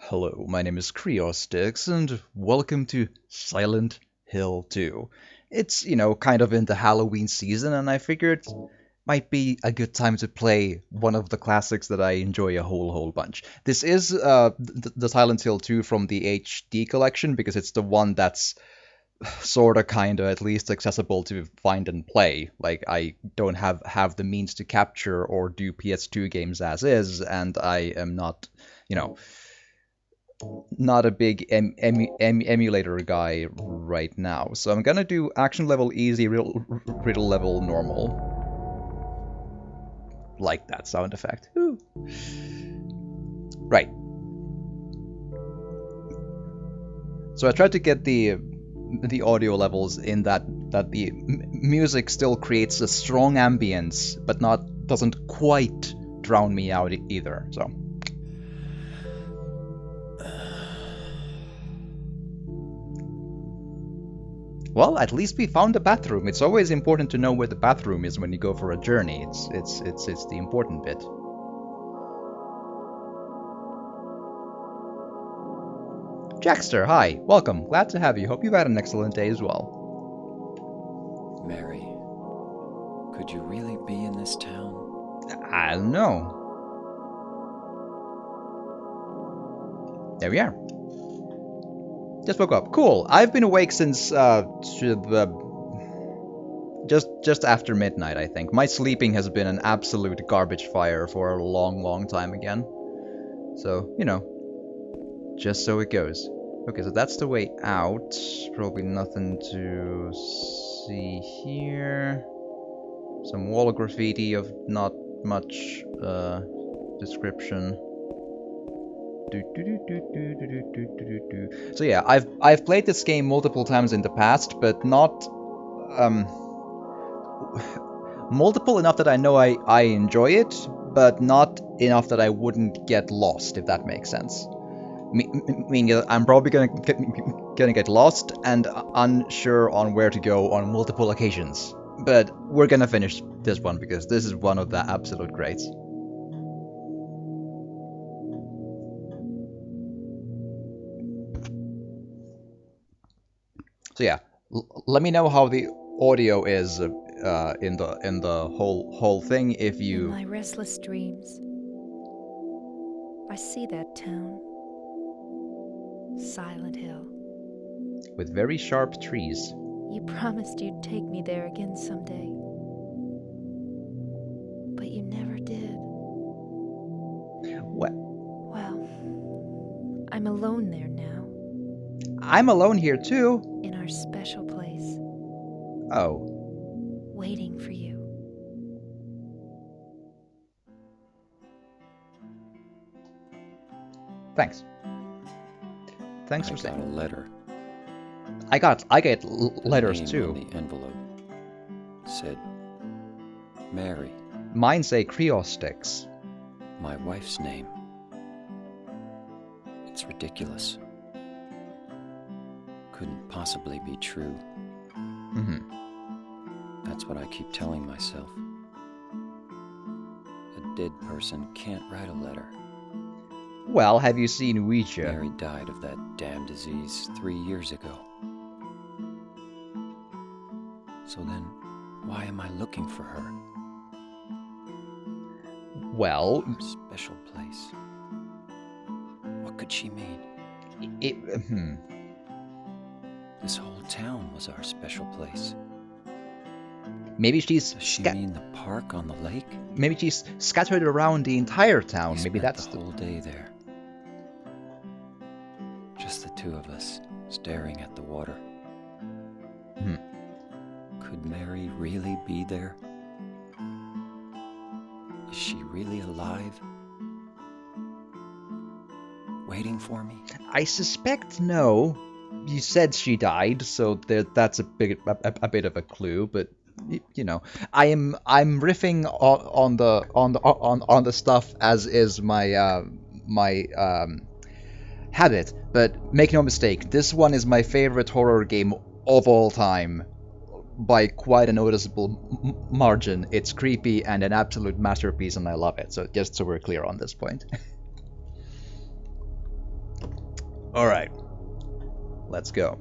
Hello, my name is Creostix, and welcome to Silent Hill 2. It's, kind of in the Halloween season, and I figured might be a good time to play one of the classics that I enjoy a whole bunch. This is the Silent Hill 2 from the HD collection because it's the one that's sorta kinda at least accessible to find and play. Like I don't have the means to capture or do PS2 games as is, and I am not, you know, not a big emulator guy right now. So I'm gonna do action level easy, riddle level normal. Like that sound effect. Woo. Right. So I tried to get the audio levels in that the music still creates a strong ambience, but not doesn't quite drown me out either. So. Well, at least we found a bathroom. It's always important to know where the bathroom is when you go for a journey. It's the important bit. Jackster, hi. Welcome. Glad to have you. Hope you've had an excellent day as well. Mary, could you really be in this town? I don't know. There we are. Just woke up. Cool. I've been awake since just after midnight, I think. My sleeping has been an absolute garbage fire for a long time again. So, just so it goes. Okay, so that's the way out. Probably nothing to see here. Some wall graffiti of not much description. So yeah, I've played this game multiple times in the past, but not multiple enough that I know I enjoy it, but not enough that I wouldn't get lost, if that makes sense. Meaning I'm probably gonna get lost and unsure on where to go on multiple occasions. But we're gonna finish this one because this is one of the absolute greats. So yeah, let me know how the audio is in the whole thing if you. In my restless dreams, I see that town, Silent Hill. With very sharp trees. You promised you'd take me there again someday, but you never did. What? Well, I'm alone there now. I'm alone here too. In our special place. Oh. Waiting for you. Thanks. Thanks for I got a saying. letter. I get letters The name too. on the envelope said, Mary. Mine say Creostix. My wife's name. It's ridiculous. Couldn't possibly be true. Mm-hmm. That's what I keep telling myself. A dead person can't write a letter. Well, have you seen Ouija? Mary died of that damn disease 3 years ago. So then, why am I looking for her? Well, Our special place. What could she mean? This whole town was our special place. Maybe she's Does she mean the park on the lake? maybe she's scattered around the entire town. We Maybe spent that's the whole day there. Just the two of us, staring at the water. Hmm. Could Mary really be there? Is she really alive? Waiting for me? I suspect no. You said she died, so that's a bit of a clue. But I'm riffing on the stuff as is my habit. But make no mistake, this one is my favorite horror game of all time. By quite a noticeable margin. It's creepy and an absolute masterpiece, and I love it. So just so we're clear on this point. Alright. Let's go.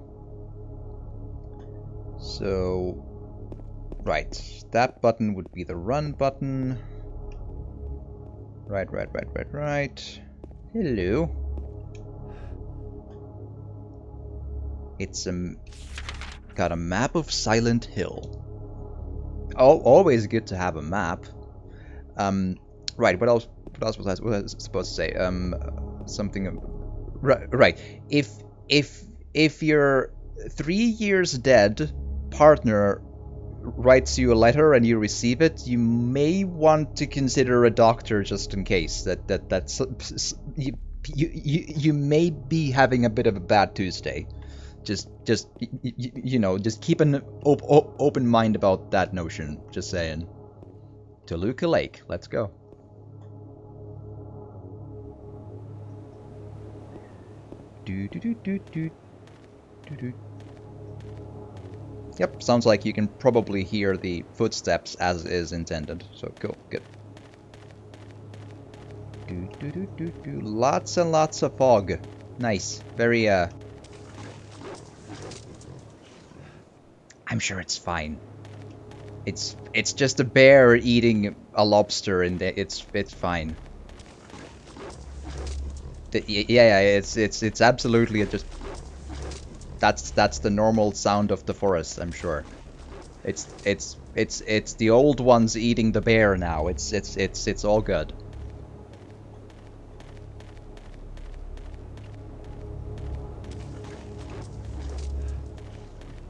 So... Right. That button would be the run button. Right. Hello. It's got a map of Silent Hill. Oh, always good to have a map. Right. What else was I supposed to say? Something. Right. If your 3 years dead partner writes you a letter and you receive it, you may want to consider a doctor just in case. You may be having a bit of a bad Tuesday. Just keep an open mind about that notion. Just saying. Toluca Lake, let's go. Yep, sounds like you can probably hear the footsteps as is intended. So cool, good. Lots and lots of fog. Nice. Very I'm sure it's fine. It's just a bear eating a lobster, and it's fine. Yeah, it's absolutely just. That's the normal sound of the forest, I'm sure. It's the old ones eating the bear now. It's all good.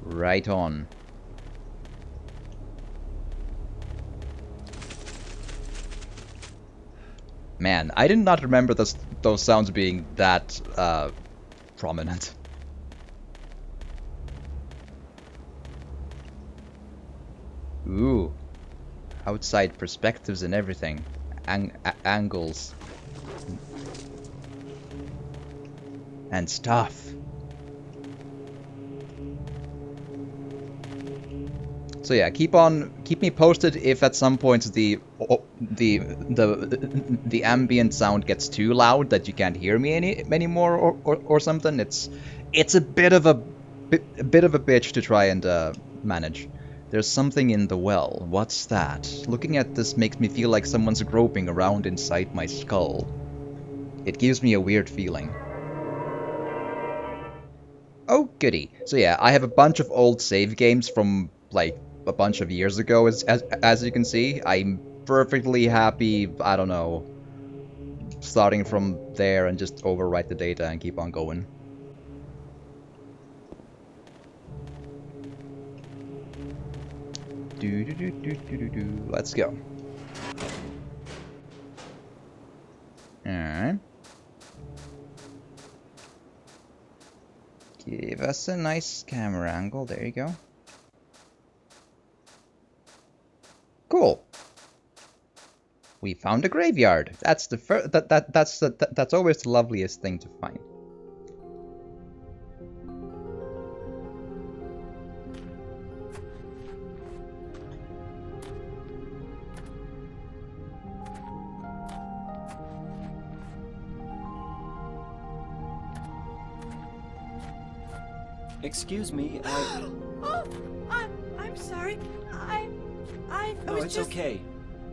Right on. Man, I did not remember those sounds being that prominent. Ooh. Outside perspectives and everything. Angles. And stuff. So yeah, keep me posted if at some point the ambient sound gets too loud that you can't hear me anymore or something. It's a bit of a bitch to try and manage. There's something in the well. What's that? Looking at this makes me feel like someone's groping around inside my skull. It gives me a weird feeling. Oh goody. So yeah, I have a bunch of old save games from like a bunch of years ago, as you can see. I'm perfectly happy, I don't know, starting from there and just overwrite the data and keep on going. Let's go. Alright. Give us a nice camera angle, there you go. Cool. We found a graveyard. That's the that's always the loveliest thing to find. Excuse me, Oh, I'm sorry. I No, was it's just... okay.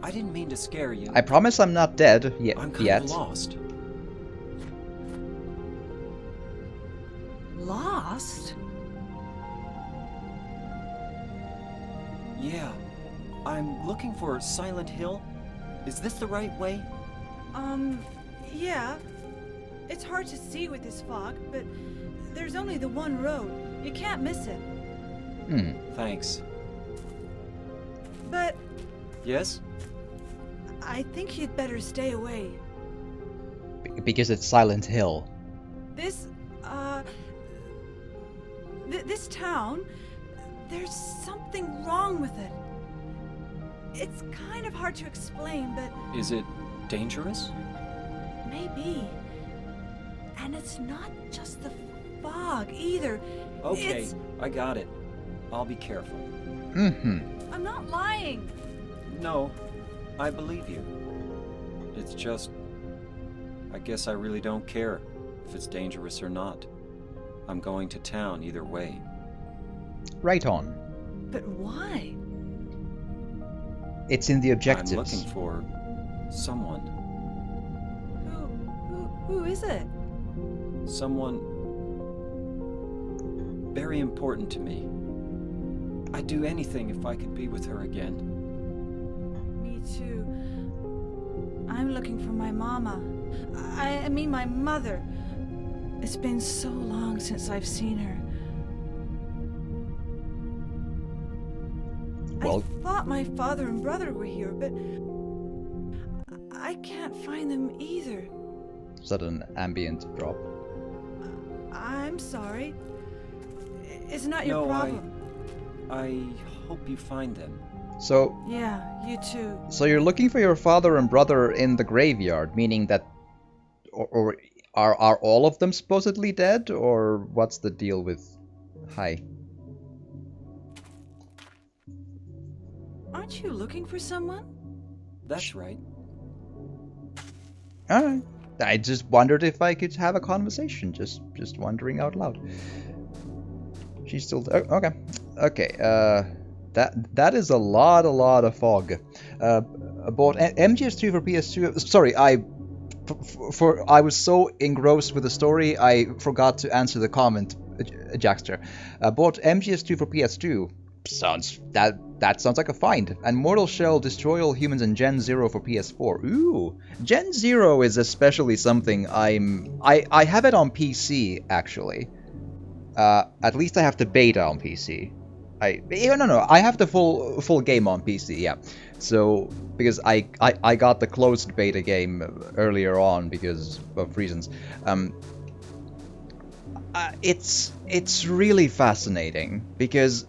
I didn't mean to scare you. I promise I'm not dead I'm yet. kind of lost. Lost? Yeah. I'm looking for Silent Hill. Is this the right way? Yeah. It's hard to see with this fog, but there's only the one road. You can't miss it. Thanks. But Yes? I think you'd better stay away. Because it's Silent Hill. This, this town, there's something wrong with it. It's kind of hard to explain, but Is it dangerous? maybe. And it's not just the fog either. Okay, It's... I got it. I'll be careful. I'm not lying. No, I believe you. It's just... I guess I really don't care. if it's dangerous or not. I'm going to town either way. Right on. But why? It's in the I'm objectives. looking for someone. Who is it? Someone very important to me. I'd do anything if I could be with her again. Me too. I'm looking for my mama. I mean my mother. It's been so long since I've seen her. Well, I thought my father and brother were here, but I can't find them either. sudden ambient drop. I'm sorry. It's not your No, problem. I hope you find them. So, Yeah, you too. so you're looking for your father and brother in the graveyard, meaning that, or are all of them supposedly dead, or what's the deal with? Hi. Aren't you looking for someone? That's right. Alright. I just wondered if I could have a conversation, just wondering out loud. She's still there. Oh, okay. Okay, that is a lot of fog. I bought MGS2 for PS2. Sorry, I was so engrossed with the story, I forgot to answer the comment, Jackster. Bought MGS2 for PS2. That sounds like a find. And Mortal Shell Destroy All Humans and Gen Zero for PS4. Ooh, Gen Zero is especially something I have it on PC actually. At least I have the beta on PC. No, I have the full game on PC. Yeah. So because I got the closed beta game earlier on because of reasons. It's really fascinating because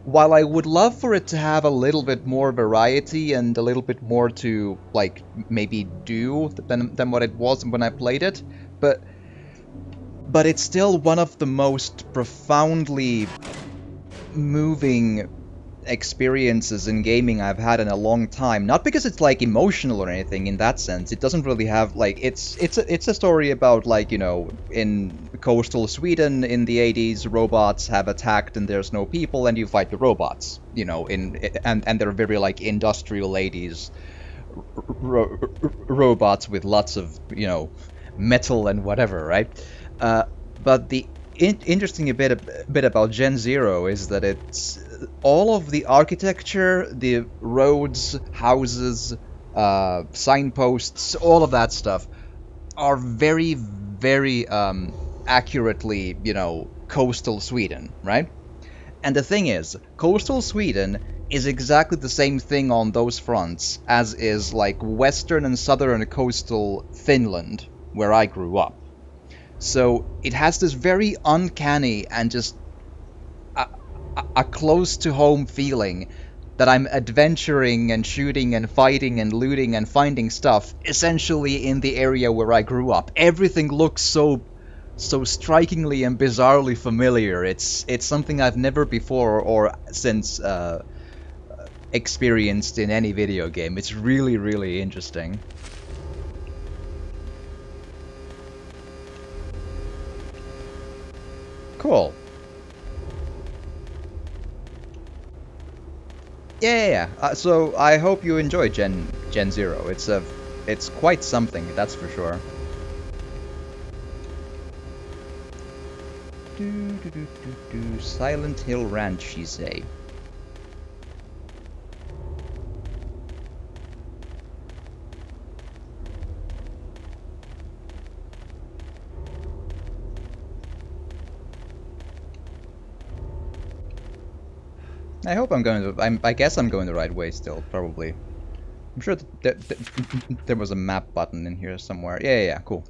while I would love for it to have a little bit more variety and a little bit more to like maybe do than what it was when I played it, but it's still one of the most profoundly moving experiences in gaming I've had in a long time. Not because it's like emotional or anything in that sense. It doesn't really have like it's a story about like, you know, in coastal Sweden in the 80s robots have attacked and there's no people and you fight the robots, you know, and they're very like industrial 80s robots with lots of, you know, metal and whatever, right? But the interesting bit about Gen Zero is that it's all of the architecture, the roads, houses, signposts, all of that stuff are very, very accurately, you know, coastal Sweden, right? And the thing is, coastal Sweden is exactly the same thing on those fronts as is like western and southern coastal Finland, where I grew up. So it has this very uncanny and just a close to home feeling that I'm adventuring and shooting and fighting and looting and finding stuff essentially in the area where I grew up. Everything looks so strikingly and bizarrely familiar. It's something I've never before or since experienced in any video game. It's really, really interesting. Cool. Yeah. So I hope you enjoy Gen Zero. It's quite something, that's for sure. Silent Hill Ranch, you say? I hope I'm going to. I guess I'm going the right way still, probably. I'm sure there was a map button in here somewhere. Yeah, cool.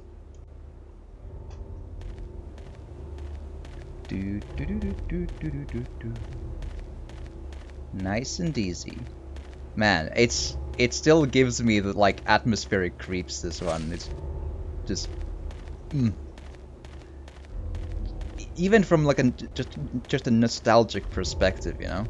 Nice and easy. Man, it still gives me the like atmospheric creeps, this one. It's just even from like just a nostalgic perspective, you know.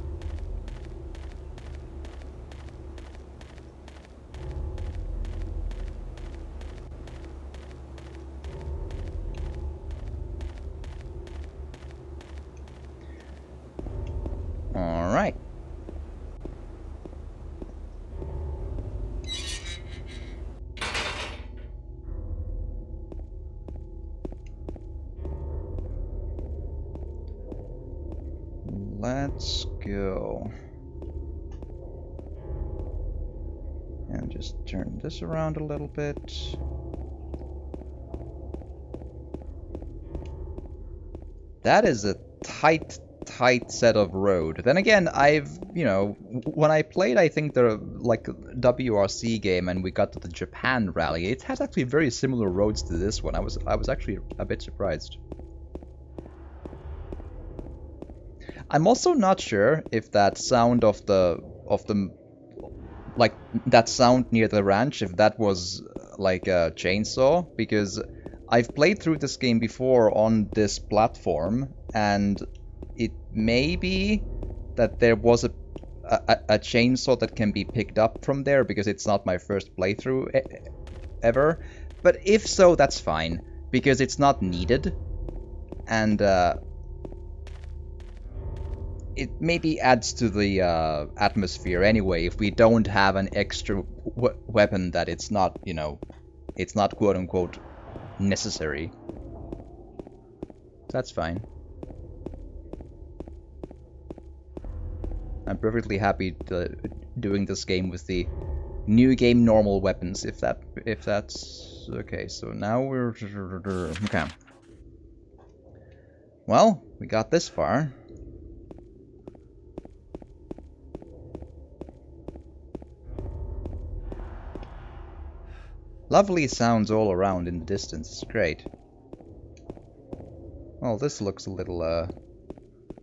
let's go. And just turn this around a little bit. That is a tight set of road. Then again, when I played, I think the WRC game and we got to the Japan rally, it has actually very similar roads to this one. I was actually a bit surprised. I'm also not sure if that sound of the like that sound near the ranch, if that was like a chainsaw, because I've played through this game before on this platform, and it may be that there was a chainsaw that can be picked up from there, because it's not my first playthrough ever. But if so, that's fine, because it's not needed, and it maybe adds to the atmosphere anyway if we don't have an extra weapon that it's not, it's not quote-unquote necessary. That's fine. I'm perfectly happy doing this game with the new game normal weapons, if that's okay. So now we're okay. Well, we got this far. Lovely sounds all around in the distance. It's great. Well, this looks a little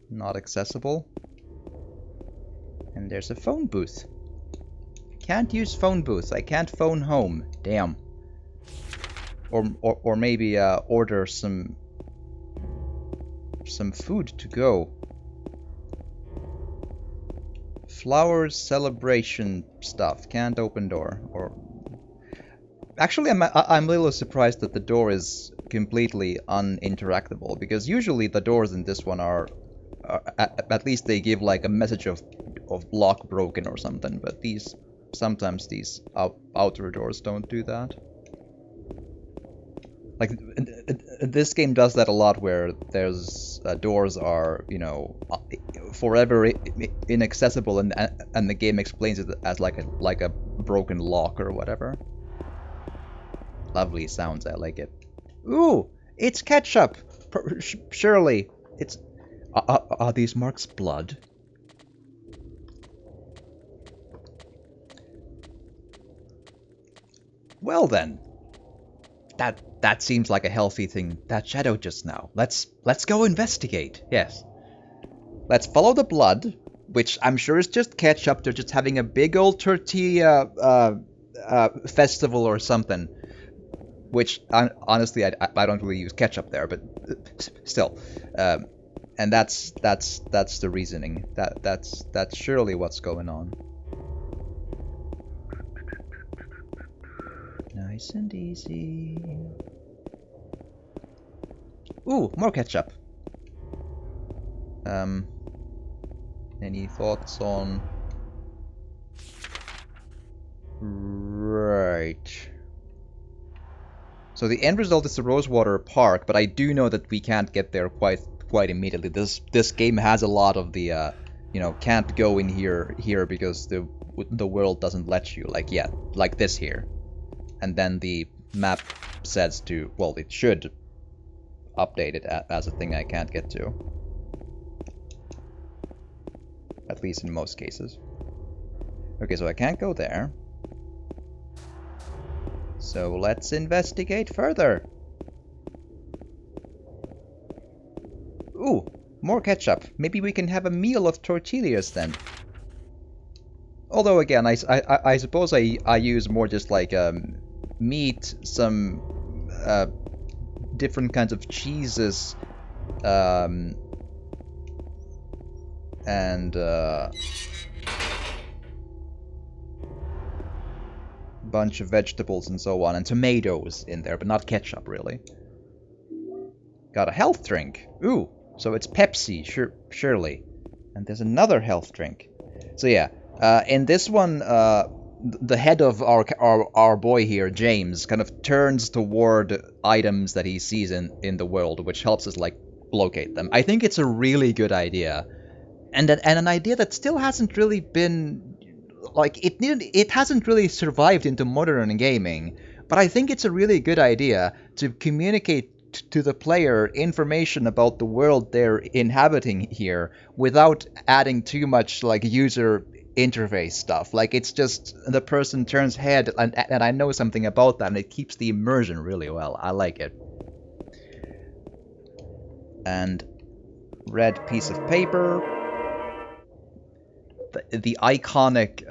not accessible. And there's a phone booth. Can't use phone booth. I can't phone home. Damn. Or maybe order some food to go. Flowers celebration stuff. Can't open door. Or actually, I'm a little surprised that the door is completely uninteractable, because usually the doors in this one are at least they give like a message of lock broken or something, but sometimes these outer doors don't do that. Like this game does that a lot, where there's doors are, forever inaccessible, and the game explains it as like a broken lock or whatever. Lovely sounds, I like it. Ooh, it's ketchup. Surely it's. Are these marks blood? Well then, that seems like a healthy thing. That shadow just now. Let's go investigate. Yes. Let's follow the blood, which I'm sure is just ketchup. They're just having a big old tortilla festival or something. Which honestly, I don't really use ketchup there, but still. And that's the reasoning. That's surely what's going on. Nice and easy. Ooh, more ketchup. Any thoughts on? Right. So the end result is the Rosewater Park, but I do know that we can't get there quite immediately. This game has a lot of the can't go in here because the world doesn't let you, like this here. And then the map says to, well, it should update it as a thing I can't get to. At least in most cases. Okay, so I can't go there. So let's investigate further. Ooh, more ketchup. Maybe we can have a meal of tortillas then. Although again, I suppose I use more just like meat, some different kinds of cheeses, and bunch of vegetables and so on, and tomatoes in there, but not ketchup really. Got a health drink. Ooh, so it's Pepsi, surely. And there's another health drink. So yeah, in this one, the head of our boy here, James, kind of turns toward items that he sees in the world, which helps us like locate them. I think it's a really good idea. and an idea that still hasn't really been like it hasn't really survived into modern gaming. But I think it's a really good idea to communicate to the player information about the world they're inhabiting here without adding too much like user interface stuff. Like it's just the person turns head and I know something about that, and it keeps the immersion really well. I like it. And red piece of paper. The iconic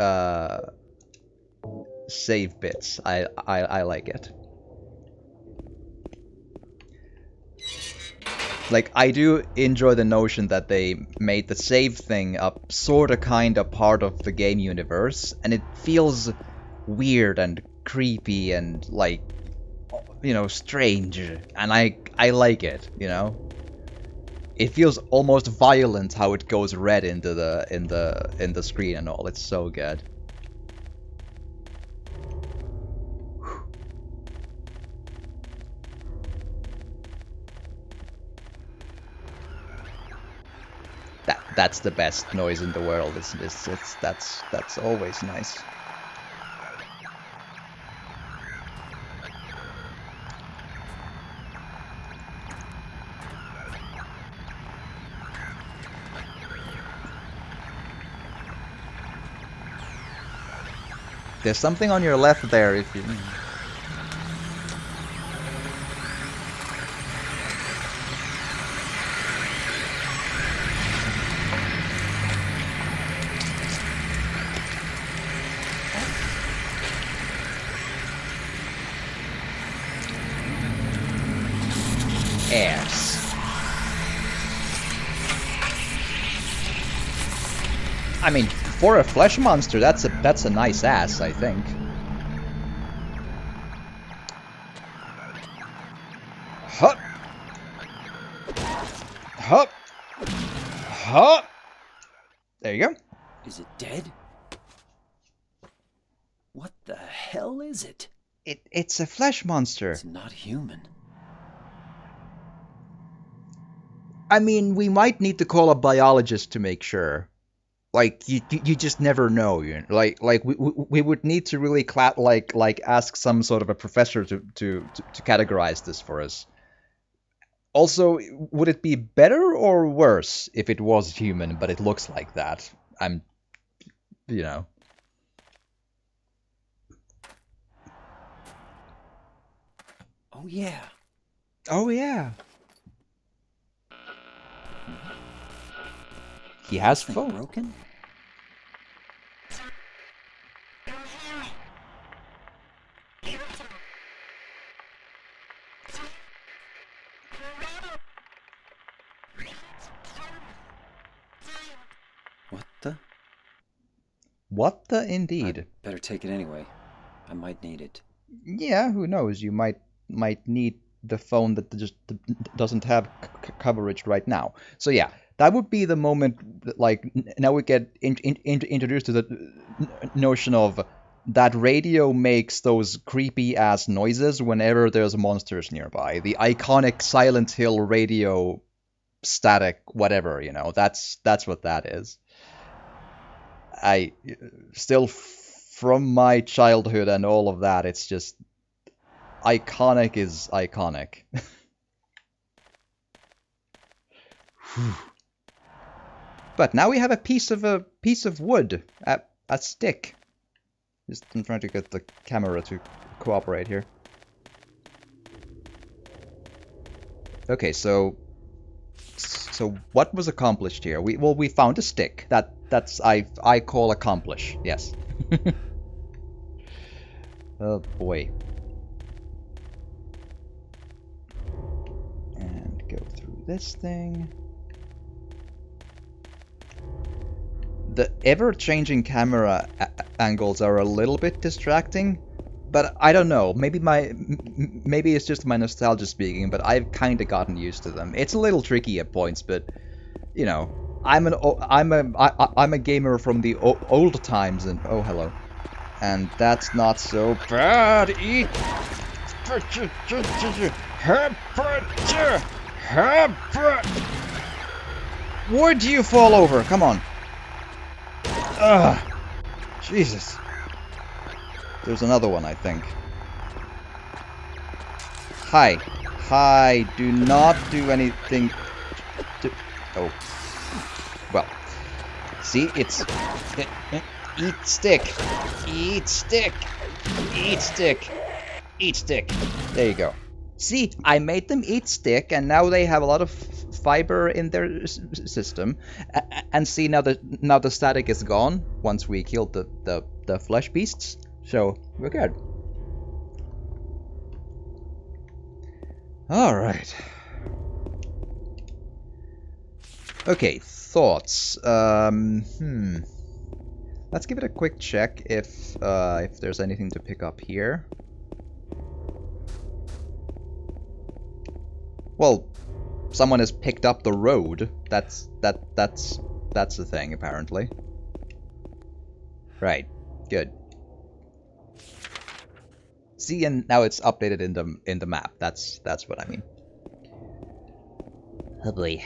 save bits. I like it. Like, I do enjoy the notion that they made the save thing a sorta kinda part of the game universe, and it feels weird and creepy and like, you know, strange, and I like it, you know. It feels almost violent how it goes red into the screen and all. It's so good. That's the best noise in the world. That's always nice. There's something on your left there if you... Ass. I mean, for a flesh monster, that's a nice ass, I think. Hup. Hup. Hup. There you go. Is it dead? What the hell is it? It's a flesh monster. It's not human. I mean, we might need to call a biologist to make sure. Like, you just never know. You know? Like we would need to really ask some sort of a professor to categorize this for us. Also, would it be better or worse if it was human, but it looks like that? You know. Oh yeah. Oh yeah. He has phone. Broken? What the? What the indeed? I'd better take it anyway. I might need it. Yeah, who knows? You might need the phone that just doesn't have coverage right now. So yeah, that would be the moment that, like, now we get introduced to the notion of that radio makes those creepy ass noises whenever there's monsters nearby. The iconic Silent Hill radio static whatever, you know. That's what that is. I still from my childhood and all of that, it's just iconic is iconic. But now we have a piece of wood, a stick. Just I'm trying to get the camera to cooperate here. Okay, so what was accomplished here? We found a stick. That's I call accomplish. Yes. Oh boy. And go through this thing. The ever-changing camera angles are a little bit distracting, but I don't know. Maybe it's just my nostalgia speaking, but I've kind of gotten used to them. It's a little tricky at points, but you know, I'm a gamer from the old times, and oh hello, and that's not so bad. Eat. Would you fall over? Come on. Ugh. Jesus. There's another one, I think. Hi. Hi. Do not do anything to... Oh. Well. See, it's... Eat stick. Eat stick. Eat stick. Eat stick. There you go. See, I made them eat stick, and now they have a lot of fiber in their system. And see, now the static is gone once we killed the flesh beasts. So we're good. All right. Okay, thoughts. Let's give it a quick check if there's anything to pick up here. Well, someone has picked up the road. That's the thing, apparently. Right. Good. See, and now it's updated in the map. That's what I mean. Oh boy.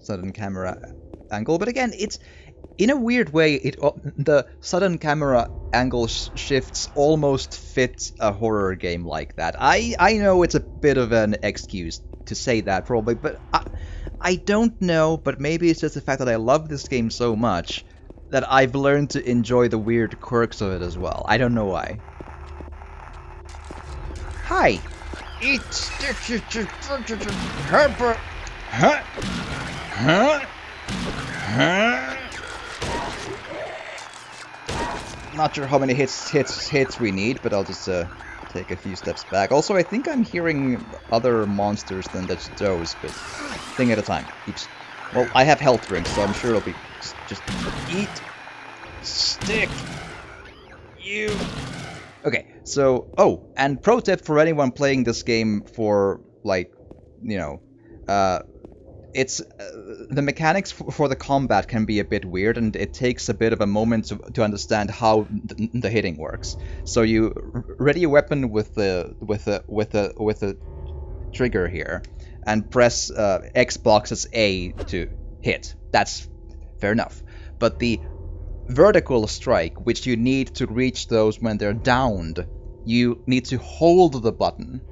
Sudden camera angle, but again, it's in a weird way. The sudden camera angle shifts almost fit a horror game like that. I know it's a bit of an excuse to say that probably, but I don't know. But maybe it's just the fact that I love this game so much that I've learned to enjoy the weird quirks of it as well. I don't know why. Hi. Eat stick. Herper. Huh? Huh? Huh? Not sure how many hits we need, but I'll just take a few steps back. Also, I think I'm hearing other monsters than just those, but thing at a time. Oops. Well, I have health drinks, so I'm sure it'll be just eat stick. You. Okay, so and pro tip for anyone playing this game for like, you know, it's the mechanics for the combat can be a bit weird, and it takes a bit of a moment to understand how the hitting works. So you ready a weapon with the trigger here, and press Xbox's A to hit. That's fair enough. But the vertical strike, which you need to reach those when they're downed, you need to hold the button,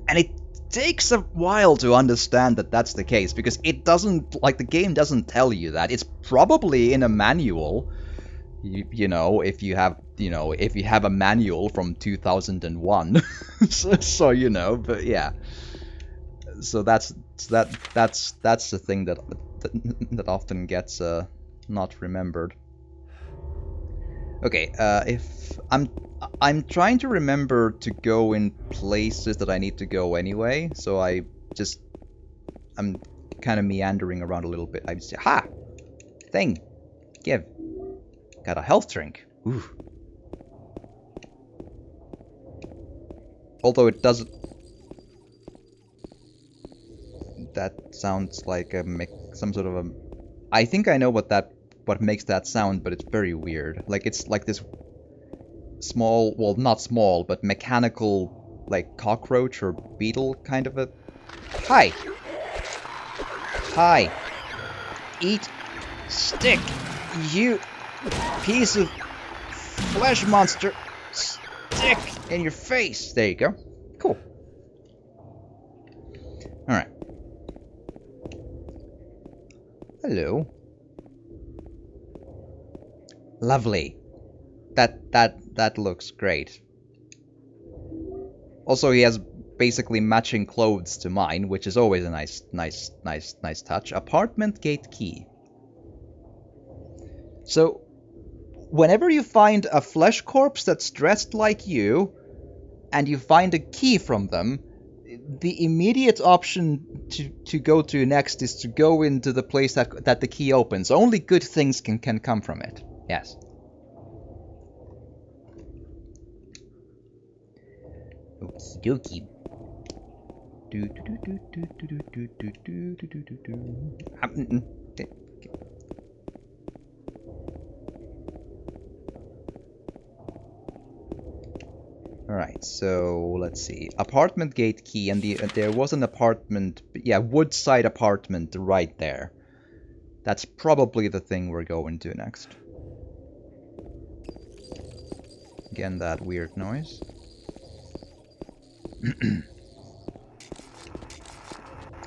and it takes a while to understand that that's the case, because it doesn't, like, the game doesn't tell you that. It's probably in a manual, you know, if you have a manual from 2001. so you know, but yeah, so that's the thing that often gets not remembered. Okay, if I'm trying to remember to go in places that I need to go anyway, so I'm kind of meandering around a little bit. I say, ha! Thing! Give. Got a health drink. Ooh. Although it doesn't... That sounds like some sort of a... I think I know what makes that sound, but it's very weird. Like, it's like this small, well, not small, but mechanical, like, cockroach or beetle kind of a... Hi! Hi! Eat stick, you piece of flesh monster! Stick in your face! There you go. Cool. Alright. Hello. Lovely. That looks great. Also, he has basically matching clothes to mine, which is always a nice touch. Apartment gate key. So, whenever you find a flesh corpse that's dressed like you, and you find a key from them, the immediate option to go to next is to go into the place that the key opens. Only good things can come from it. Yes. Okie dokie. Alright, so let's see. Apartment gate key, and there was an apartment, yeah, woodside apartment right there. That's probably the thing we're going to next. Again, that weird noise.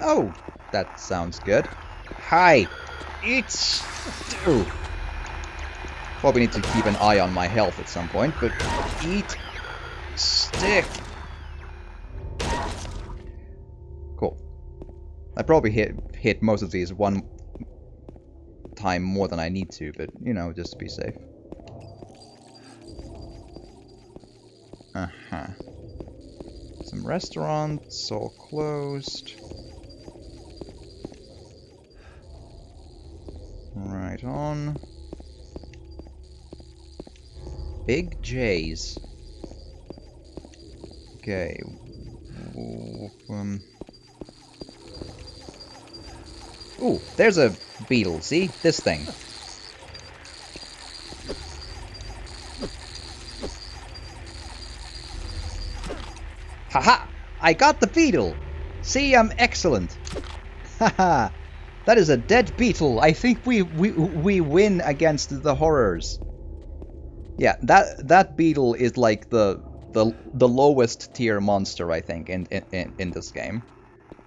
Oh, that sounds good. Hi! It's... Ooh. Probably need to keep an eye on my health at some point, but... Eat... Stick! Cool. I probably hit most of these one time more than I need to, but, you know, just to be safe. Uh-huh. Some restaurants, all closed. Right on. Big J's. Okay. Ooh, there's a beetle, see? This thing. Haha! I got the beetle! See, I'm excellent! Haha! That is a dead beetle! I think we win against the horrors. Yeah, that beetle is like the lowest tier monster, I think, in this game.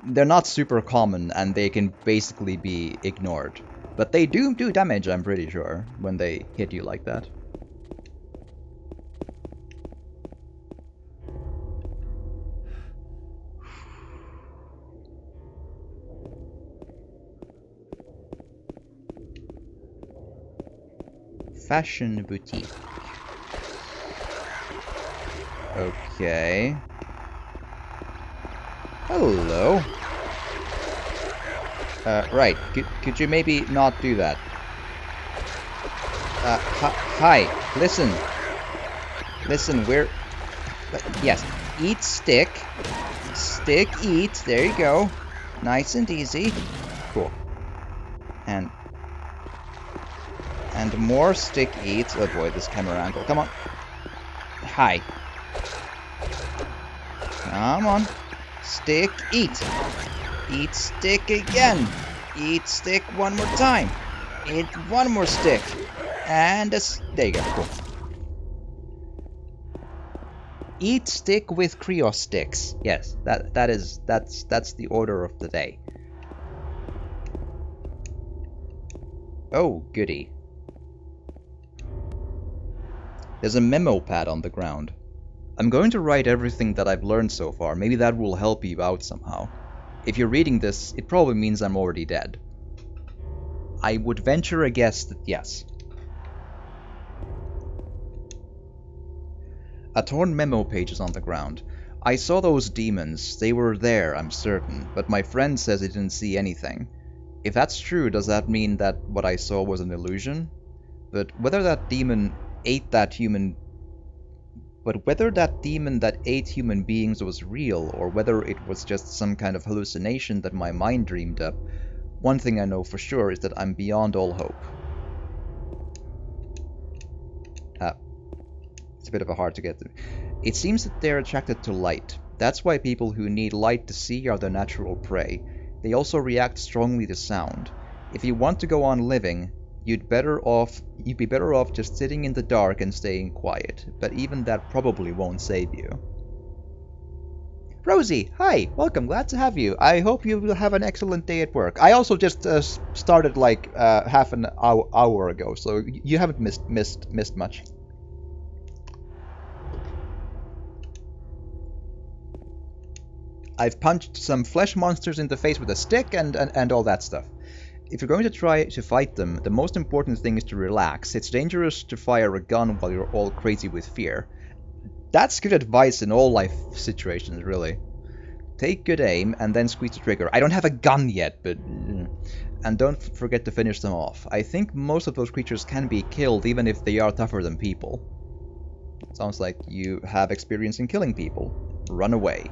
They're not super common, and they can basically be ignored. But they do damage, I'm pretty sure, when they hit you like that. Fashion boutique. Okay. Hello. Right. Could you maybe not do that? Hi. Listen. Listen, we're... yes. Eat stick. Stick, eat. There you go. Nice and easy. Cool. And more stick, eat. Oh boy, this camera angle. Come on. Hi. Come on. Stick, eat. Eat stick again. Eat stick one more time. Eat one more stick. And there you go. Cool. Eat stick with Krios sticks. Yes, that's the order of the day. Oh, goody. There's a memo pad on the ground. I'm going to write everything that I've learned so far. Maybe that will help you out somehow. If you're reading this, it probably means I'm already dead. I would venture a guess that yes. A torn memo page is on the ground. I saw those demons. They were there, I'm certain, but my friend says he didn't see anything. If that's true, does that mean that what I saw was an illusion? But whether that demon that demon that ate human beings was real, or whether it was just some kind of hallucination that my mind dreamed up, one thing I know for sure is that I'm beyond all hope. It's a bit of a hard to get through. It seems that they're attracted to light. That's why people who need light to see are their natural prey. They also react strongly to sound. If you want to go on living, you'd be better off just sitting in the dark and staying quiet, but even that probably won't save you. Rosie, hi, welcome, glad to have you. I hope you will have an excellent day at work. I also just started like half an hour ago, so you haven't missed much. I've punched some flesh monsters in the face with a stick and all that stuff. If you're going to try to fight them, the most important thing is to relax. It's dangerous to fire a gun while you're all crazy with fear. That's good advice in all life situations, really. Take good aim and then squeeze the trigger. I don't have a gun yet, but... And don't forget to finish them off. I think most of those creatures can be killed even if they are tougher than people. Sounds like you have experience in killing people. Run away.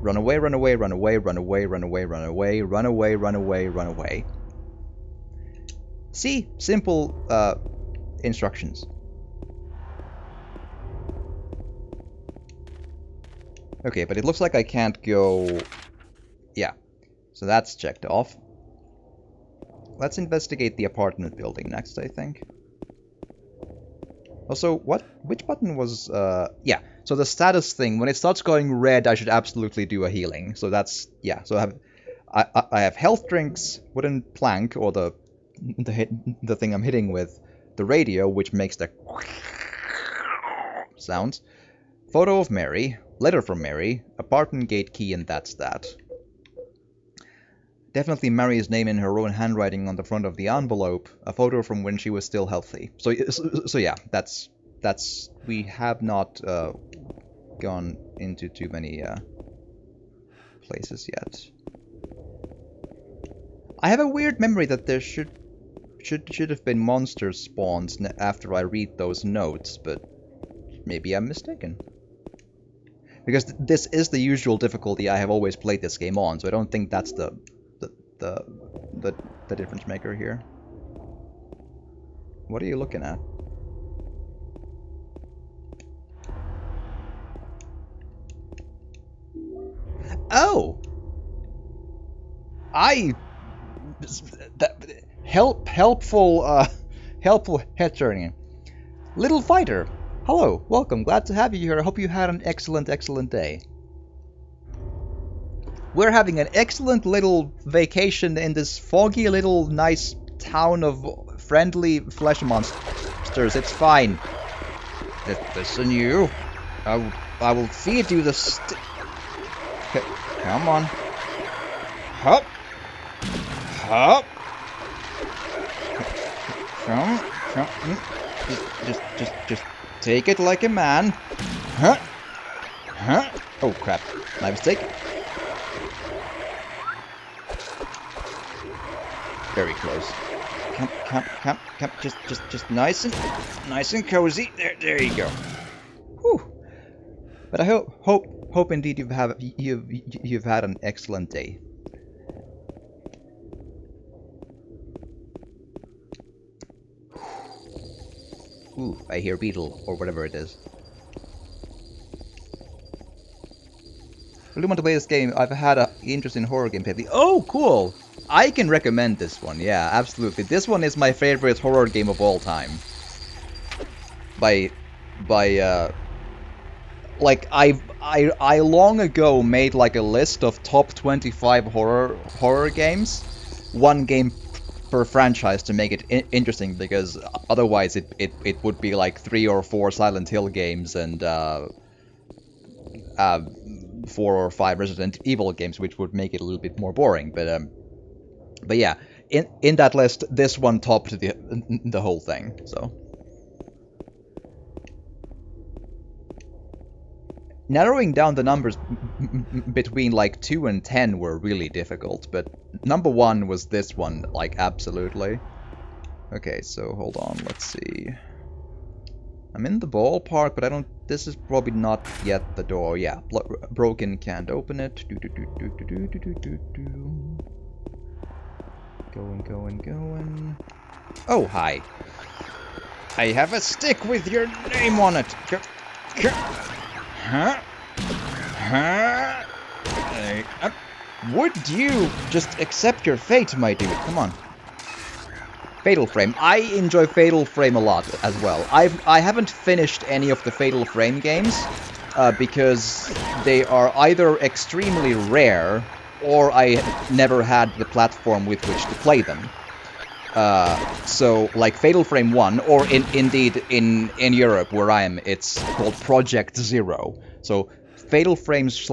Run away, run away, run away, run away, run away, run away, run away, run away, run away. See? Simple instructions. Okay, but it looks like I can't go... Yeah, so that's checked off. Let's investigate the apartment building next, I think. Also, which button was... Yeah, so the status thing, when it starts going red, I should absolutely do a healing. So that's... Yeah, so I have health drinks, wooden plank, or the thing I'm hitting with, the radio, which makes the sounds, photo of Mary, letter from Mary, apartment gate key, and that's that. Definitely Mary's name in her own handwriting on the front of the envelope, a photo from when she was still healthy. So yeah, that's we have not gone into too many places yet. I have a weird memory that there should have been monster spawns after I read those notes, but maybe I'm mistaken. Because this is the usual difficulty I have always played this game on, so I don't think that's the difference maker here. What are you looking at? Oh! Helpful head turning. Little fighter, hello, welcome, glad to have you here. I hope you had an excellent day. We're having an excellent little vacation in this foggy little nice town of friendly flesh monsters. It's fine. Listen, you. I will feed you the come on. Hop. Hop. Come. Just take it like a man. Huh? Oh crap! My mistake. Very close. Come. Just nice and cozy. There you go. Whew. But I hope indeed you've had an excellent day. Ooh, I hear beetle, or whatever it is. I really want to play this game. I've had an interest in horror game lately. Oh, cool! I can recommend this one, yeah, absolutely. This one is my favorite horror game of all time. Like, I long ago made like a list of top 25 horror games. One game per franchise to make it interesting, because otherwise it would be like 3 or 4 Silent Hill games and 4 or 5 Resident Evil games, which would make it a little bit more boring. But yeah, in that list, this one topped the whole thing. So narrowing down the numbers between like 2 and 10 were really difficult, but number 1 was this one, like, absolutely. Okay, so hold on, let's see. I'm in the ballpark, but I don't... This is probably not yet the door. Yeah, broken, can't open it. Going. Oh, hi. I have a stick with your name on it. Huh? Would you just accept your fate, my dude? Come on. Fatal Frame. I enjoy Fatal Frame a lot as well. I haven't finished any of the Fatal Frame games because they are either extremely rare or I never had the platform with which to play them. So, like Fatal Frame 1, or indeed in Europe where I am, it's called Project Zero. So, Fatal Frame /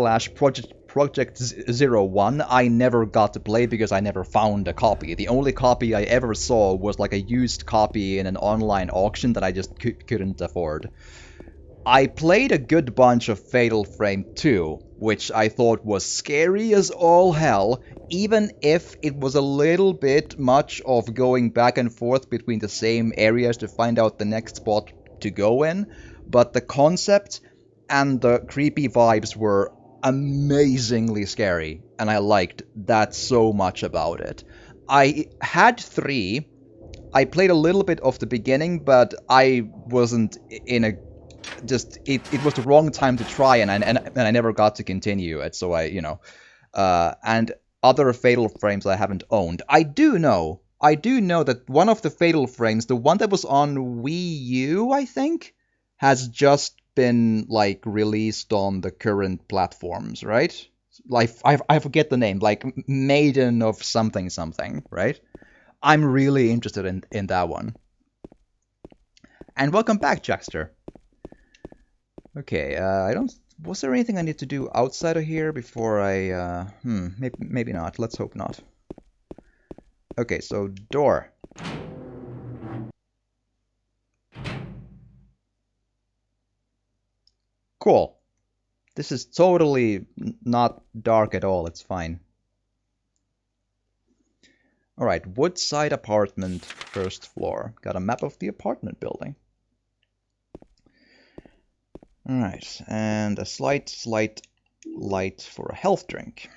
Project Zero 1, I never got to play because I never found a copy. The only copy I ever saw was like a used copy in an online auction that I just couldn't afford. I played a good bunch of Fatal Frame 2, which I thought was scary as all hell, even if it was a little bit much of going back and forth between the same areas to find out the next spot to go in, but the concept and the creepy vibes were amazingly scary, and I liked that so much about it. I had 3. I played a little bit of the beginning, but I wasn't in a it was the wrong time to try, and I never got to continue it. So and other Fatal Frames I haven't owned. I do know that one of the Fatal Frames, the one that was on Wii U, I think, has just been like released on the current platforms, right? Like I forget the name, like Maiden of something, right? I'm really interested in that one. And welcome back, Jackster. Okay, I don't. Was there anything I need to do outside of here before I? Maybe not. Let's hope not. Okay, so door. Cool. This is totally not dark at all. It's fine. Alright, Woodside apartment, first floor. Got a map of the apartment building. Alright, and a slight light for a health drink.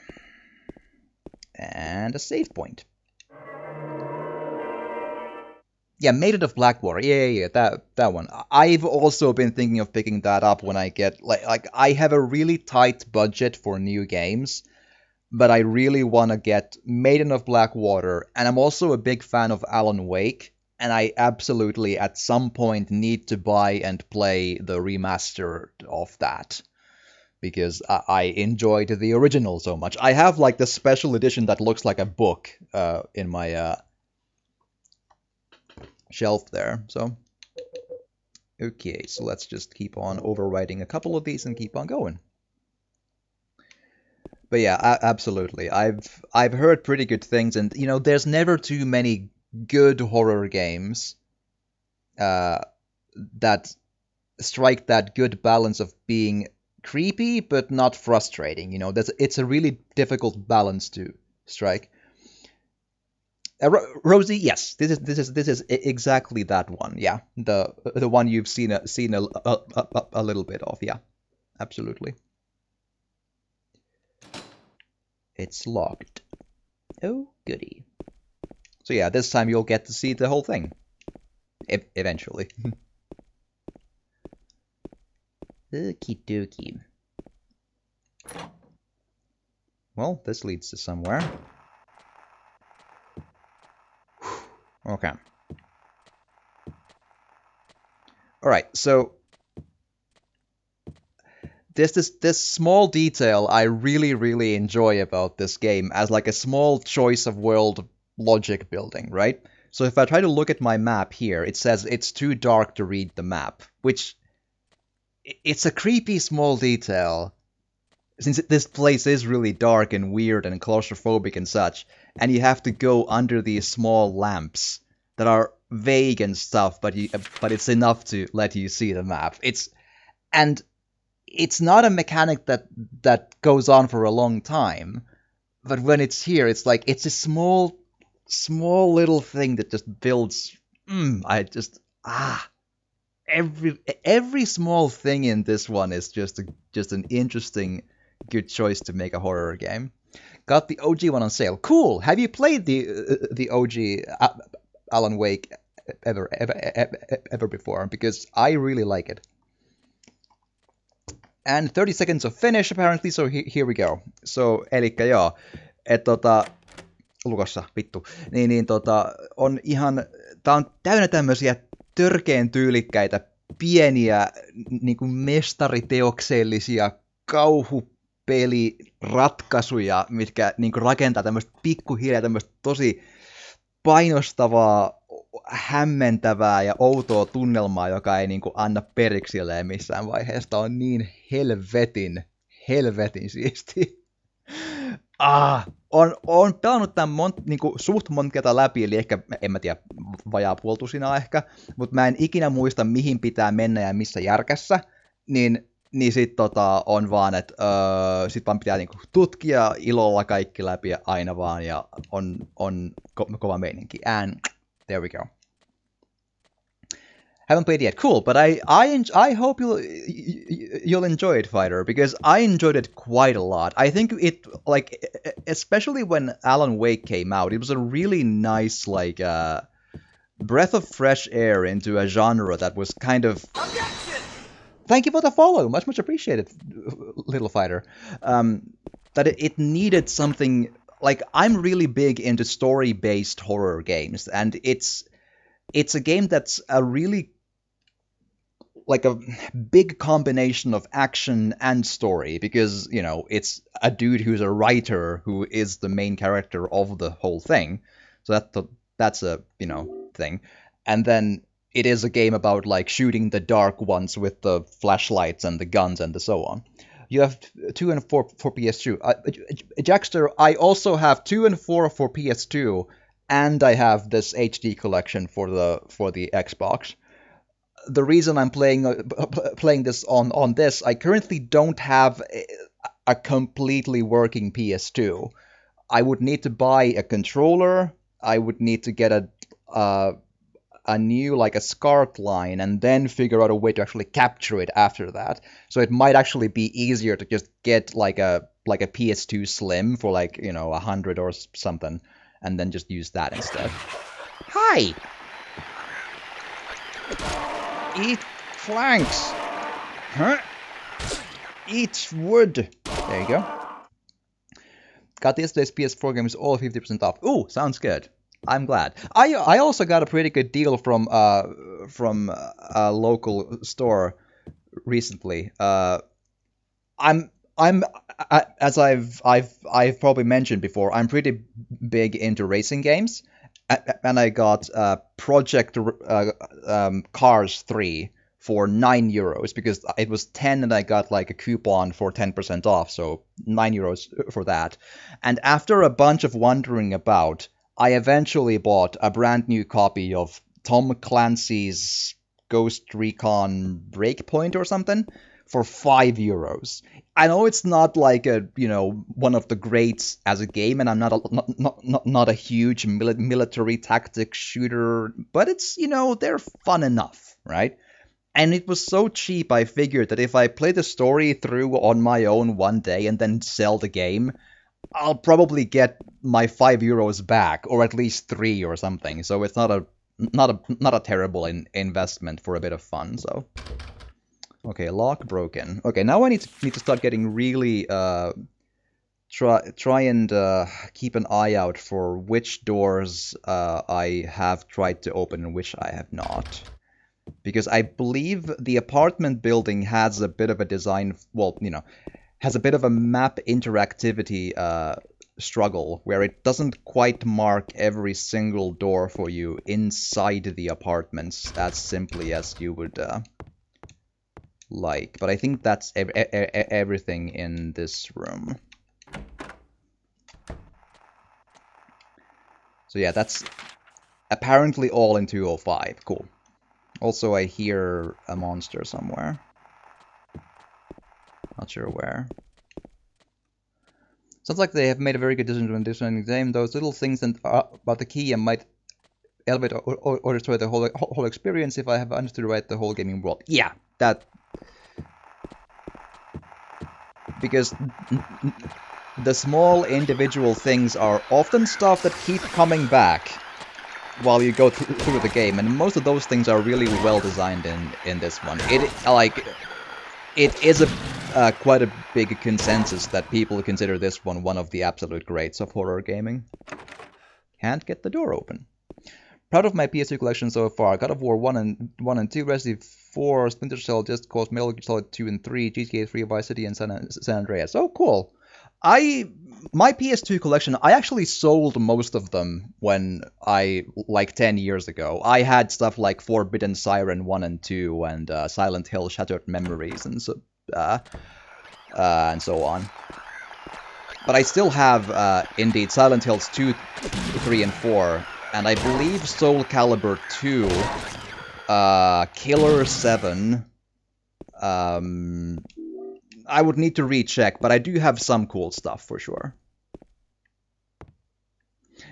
And a save point. Yeah, Maiden of Blackwater. Yeah, that one. I've also been thinking of picking that up when I get like I have a really tight budget for new games, but I really want to get Maiden of Blackwater, and I'm also a big fan of Alan Wake, and I absolutely at some point need to buy and play the remaster of that because I enjoyed the original so much. I have like the special edition that looks like a book in my shelf there. So okay, so let's just keep on overwriting a couple of these and keep on going. But yeah, absolutely. I've heard pretty good things, and there's never too many good horror games that strike that good balance of being creepy but not frustrating. It's a really difficult balance to strike. Rosie, yes, this is exactly that one. Yeah, the one you've seen a little bit of. Yeah, absolutely. It's locked. Oh, goody. So yeah, this time you'll get to see the whole thing. Eventually. Okie dokie. Well, this leads to somewhere. Okay. Alright, so there's this small detail I really enjoy about this game as like a small choice of world logic building, right? So if I try to look at my map here, it says it's too dark to read the map, which it's a creepy small detail since this place is really dark and weird and claustrophobic and such, and you have to go under these small lamps that are vague and stuff, but it's enough to let you see the map. It's not a mechanic that goes on for a long time, but when it's here, it's like it's a small little thing that just builds. Every small thing in this one is just an interesting, good choice to make a horror game. Got the OG one on sale. Cool. Have you played the OG Alan Wake ever before? Because I really like it. And 30 seconds of finish apparently, so here we go. So, elikkä joo, lukossa, vittu, on ihan, tää on täynnä tämmösiä törkeen tyylikkäitä, pieniä, niinku mestariteoksellisia kauhupeliratkaisuja, mitkä niinku rakentaa tämmöistä pikkuhiljaa tämmöistä tosi painostavaa, hämmentävää ja outoa tunnelmaa, joka ei niinku anna periksi missään vaiheessa. Tämä on niin helvetin siisti. On pelannut tämän niinku suht monta kertaa läpi, eli ehkä, en mä tiedä, vajaa puoltusinaa ehkä, mutta mä en ikinä muista, mihin pitää mennä ja missä järkässä, niin sit on vaan, että sit vaan pitää niinku tutkia ilolla kaikki läpi aina vaan, ja on kova meininki. And there we go. Haven't played yet. Cool, but I hope you'll enjoy it, Fighter, because I enjoyed it quite a lot. I think it, like, especially when Alan Wake came out, it was a really nice, like, breath of fresh air into a genre that was kind of thank you for the follow. Much appreciated, little fighter. That it needed something like I'm really big into story-based horror games, and it's a game that's a really like a big combination of action and story because it's a dude who's a writer who is the main character of the whole thing. So that's a thing, and then it is a game about like shooting the dark ones with the flashlights and the guns and so on. You have 2 and 4 for PS2. Jackster, I also have 2 and 4 for PS2, and I have this HD collection for the Xbox. The reason I'm playing this on this, I currently don't have a completely working PS2. I would need to buy a controller. I would need to get a new like a SCART line and then figure out a way to actually capture it after that. So it might actually be easier to just get like a PS2 Slim for like 100 or something, and then just use that instead. Hi. Eat planks. Huh? Eat wood. There you go. Got yesterday's PS4 games all 50% off. Ooh, sounds good. I'm glad. I also got a pretty good deal from a local store recently. I'm as I've probably mentioned before, I'm pretty big into racing games, and I got Project Cars 3 for €9 because it was 10 and I got like a coupon for 10% off, so €9 for that. And after a bunch of wandering about, I eventually bought a brand new copy of Tom Clancy's Ghost Recon Breakpoint or something for €5. I know it's not like one of the greats as a game, and I'm not a huge military tactics shooter, but it's they're fun enough, right? And it was so cheap, I figured that if I play the story through on my own one day and then sell the game, I'll probably get my €5 back, or at least 3 or something. So it's not a terrible investment for a bit of fun. So okay, lock broken. Okay, now I need to start getting really try and keep an eye out for which doors I have tried to open and which I have not. Because I believe the apartment building has a bit of a design, has a bit of a map interactivity struggle where it doesn't quite mark every single door for you inside the apartments as simply as you would like. But I think that's everything in this room. So yeah, that's apparently all in 205. Cool. Also, I hear a monster somewhere. Not sure where. Sounds like they have made a very good decision when designing the game. Those little things about the key and might elevate or destroy the whole experience if I have understood right the whole gaming world. Yeah, that... Because the small individual things are often stuff that keep coming back while you go through the game, and most of those things are really well designed in this one. It is quite a big consensus that people consider this one of the absolute greats of horror gaming. Can't get the door open. Proud of my PS2 collection so far. God of War 1 and 2, Resident Evil 4, Splinter Cell, Just Cause, Metal Gear Solid 2 and 3, GTA 3, Vice City, and San Andreas. Oh, cool. My PS2 collection, I actually sold most of them when like 10 years ago. I had stuff like Forbidden Siren 1 and 2 and Silent Hill Shattered Memories and so on. But I still have, indeed, Silent Hills 2, 3, and 4, and I believe Soul Calibur 2, Killer 7, I would need to recheck, but I do have some cool stuff for sure.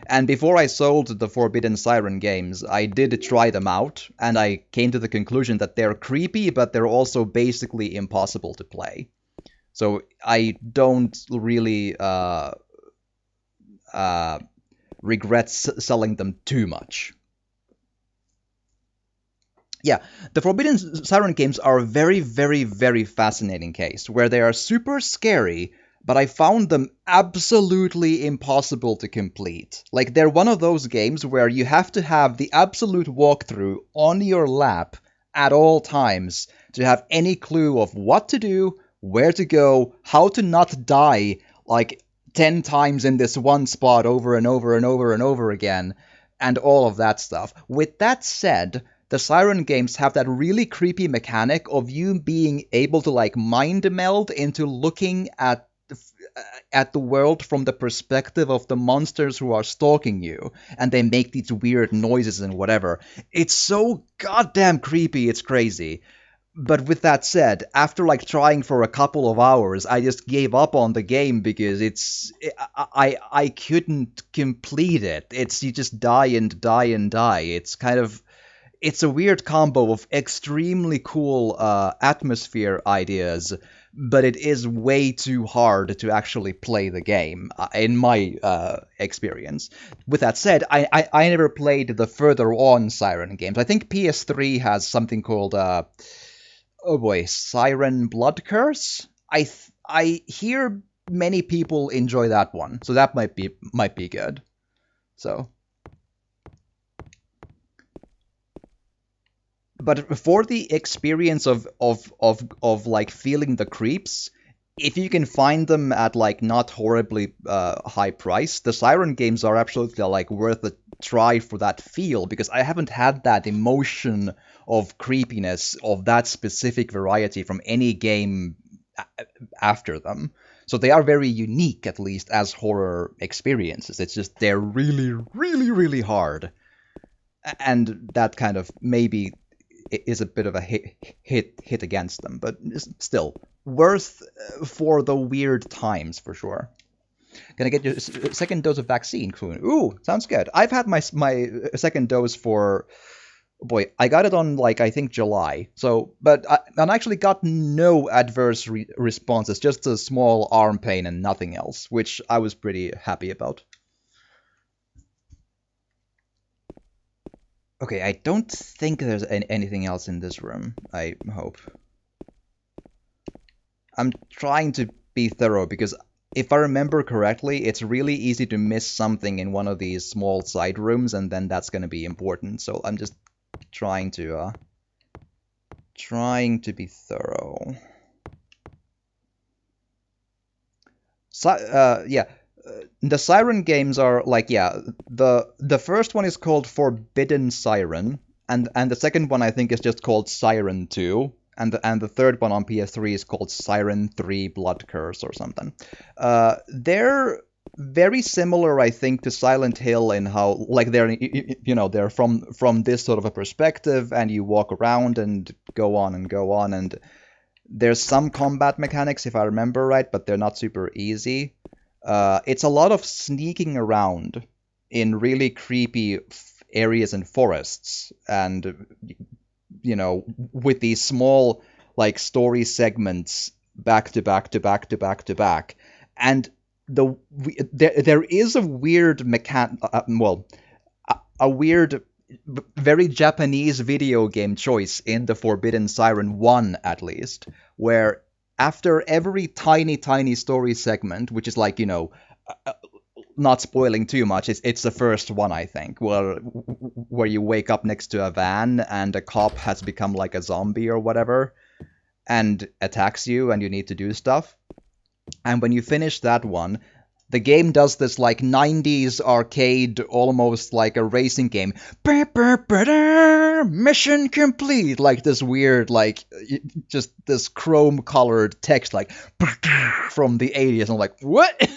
And before I sold the Forbidden Siren games, I did try them out, and I came to the conclusion that they're creepy, but they're also basically impossible to play. So I don't really regret selling them too much. Yeah, the Forbidden Siren games are a very, very, very fascinating case, where they are super scary, but I found them absolutely impossible to complete. Like, they're one of those games where you have to have the absolute walkthrough on your lap at all times to have any clue of what to do, where to go, how to not die, like, 10 times in this one spot over and over and over and over again, and all of that stuff. With that said, the Siren games have that really creepy mechanic of you being able to like mind meld into looking at the world from the perspective of the monsters who are stalking you, and they make these weird noises and whatever. It's so goddamn creepy, it's crazy. But with that said, after like trying for a couple of hours, I just gave up on the game because I couldn't complete it. It's you just die and die and die. It's a weird combo of extremely cool atmosphere ideas, but it is way too hard to actually play the game, in my experience. With that said, I never played the further on Siren games. I think PS3 has something called, oh boy, Siren Blood Curse? I hear many people enjoy that one, so that might be good. So... But for the experience of like feeling the creeps, if you can find them at like not horribly high price, the Siren games are absolutely like worth a try for that feel, because I haven't had that emotion of creepiness of that specific variety from any game after them. So they are very unique, at least as horror experiences. It's just they're really, really, really hard, and that kind of maybe is a bit of a hit against them, but still worth for the weird times for sure. Gonna get your second dose of vaccine, Kuhn. Ooh, sounds good. I've had my second dose for, boy, I got it on like I think July. So, but I actually got no adverse responses, just a small arm pain and nothing else, which I was pretty happy about. Okay, I don't think there's anything else in this room, I hope. I'm trying to be thorough, because if I remember correctly, it's really easy to miss something in one of these small side rooms, and then that's going to be important, so I'm just trying to be thorough. So, yeah. The Siren games are like, yeah, the first one is called Forbidden Siren, and the second one I think is just called Siren 2, and the third one on PS3 is called Siren 3 Blood Curse or something. They're very similar, I think, to Silent Hill in how, like, they're from this sort of a perspective, and you walk around and go on, and there's some combat mechanics, if I remember right, but they're not super easy. It's a lot of sneaking around in really creepy areas and forests, and with these small like story segments back to back to back to back to back, and there is a weird a weird, very Japanese video game choice in the Forbidden Siren 1 at least, where after every tiny story segment, which is like, not spoiling too much, it's the first one, I think, where you wake up next to a van and a cop has become like a zombie or whatever and attacks you and you need to do stuff. And when you finish that one, the game does this like 90s arcade, almost like a racing game. Mission complete! Like this weird, like, just this chrome-colored text, like, from the 80s. I'm like, what?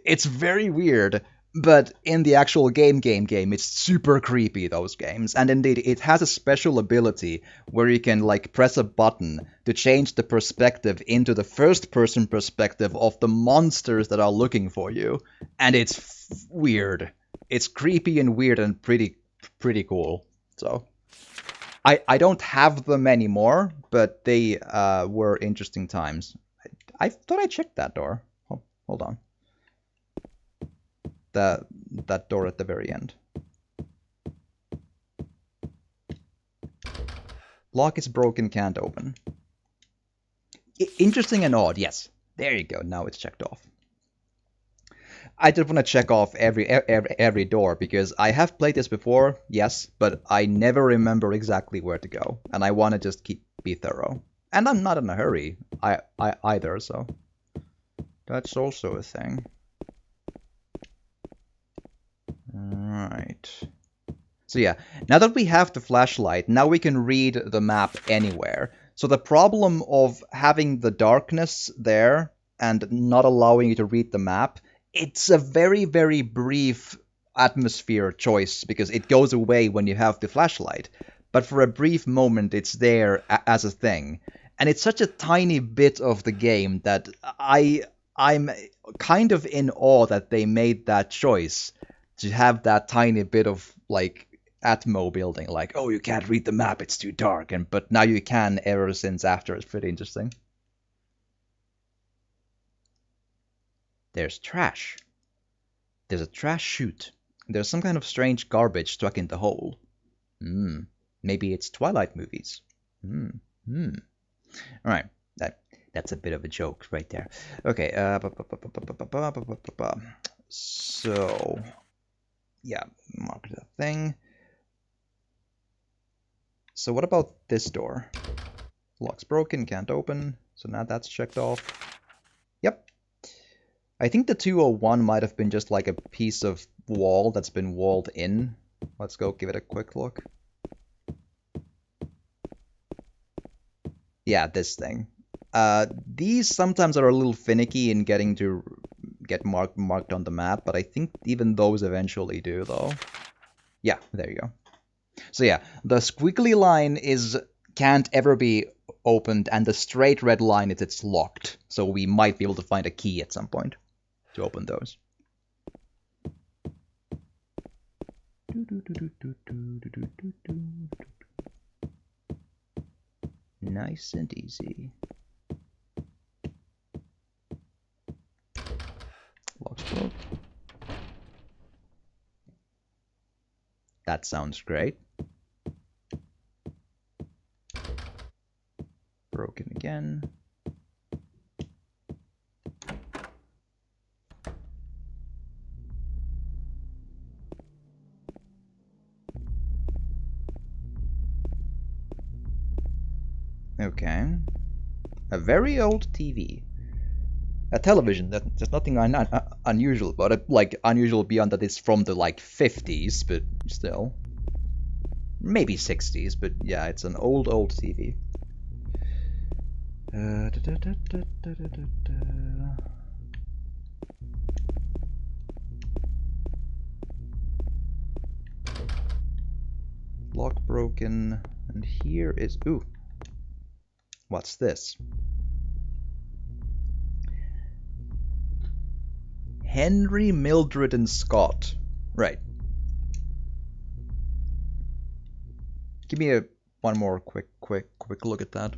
It's very weird. But in the actual game, it's super creepy, those games. And indeed, it has a special ability where you can, like, press a button to change the perspective into the first-person perspective of the monsters that are looking for you. And it's weird. It's creepy and weird and pretty cool. So, I don't have them anymore, but they were interesting times. I thought I checked that door. Oh, hold on. That door at the very end. Lock is broken, can't open. Interesting and odd, yes. There you go, now it's checked off. I just want to check off every door, because I have played this before, yes, but I never remember exactly where to go, and I want to just be thorough. And I'm not in a hurry either, so that's also a thing. Right. So yeah, now that we have the flashlight, now we can read the map anywhere. So the problem of having the darkness there and not allowing you to read the map, it's a very, very brief atmosphere choice because it goes away when you have the flashlight. But for a brief moment, it's there as a thing. And it's such a tiny bit of the game that I'm kind of in awe that they made that choice to have that tiny bit of, like, Atmo building, like, oh, you can't read the map, it's too dark, but now you can ever since after. It's pretty interesting. There's trash. There's a trash chute. There's some kind of strange garbage stuck in the hole. Maybe it's Twilight movies. Alright, that's a bit of a joke right there. Okay, so, yeah, mark the thing. So what about this door? Lock's broken, can't open, so now that's checked off. Yep. I think the 201 might have been just like a piece of wall that's been walled in. Let's go give it a quick look. Yeah, this thing. These sometimes are a little finicky in getting to get marked on the map, but I think even those eventually do, though. Yeah, there you go. So yeah, the squiggly line can't ever be opened, and the straight red line is it's locked. So we might be able to find a key at some point to open those. Nice and easy. Lock's broke. That sounds great. Broken again. Okay. A very old TV. A television. There's nothing unusual about it. Like, unusual beyond that it's from the, like, 50s, but still. Maybe 60s, but yeah, it's an old TV. Lock broken. And here is... Ooh. What's this? Henry, Mildred, and Scott. Right. Give me one more quick look at that.